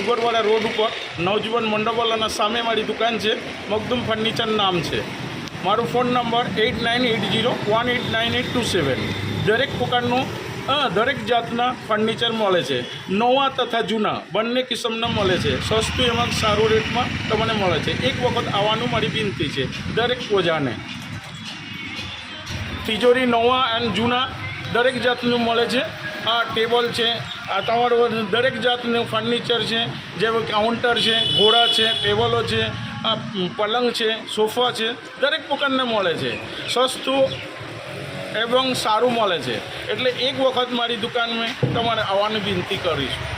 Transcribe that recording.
ડુંગરવાડા road ઉપર નવજીવન મંડપવાલાના સામે મારી દુકાન છે. મખદૂમ ફર્નિચર નામ છે. મારો ફોન નંબર 8980189827. દરેક પ્રકારનું દરેક જાતના ફર્નિચર મળે છે. નવા તથા જૂના બંને કિસ્મના મળે છે. સસ્તું એમાં સારું રેટમાં તમને મળે છે. એક વખત આવવાનું મારી વિનંતી છે દરેક પ્રજાને. તિજોરી નવા અને જૂના દરેક જાતનું મળે છે. આ ટેબલ છે, આ તમારું દરેક જાતનું ફર્નિચર છે, જેમ કાઉન્ટર છે, ઘોડા છે, ટેબલો છે, આ પલંગ છે, સોફા છે, દરેક પ્રકારને મળે છે. સસ્તું એવં સારું મળે છે. એટલે એક વખત મારી દુકાનમાં તમારે આવવાની વિનંતી કરીશું.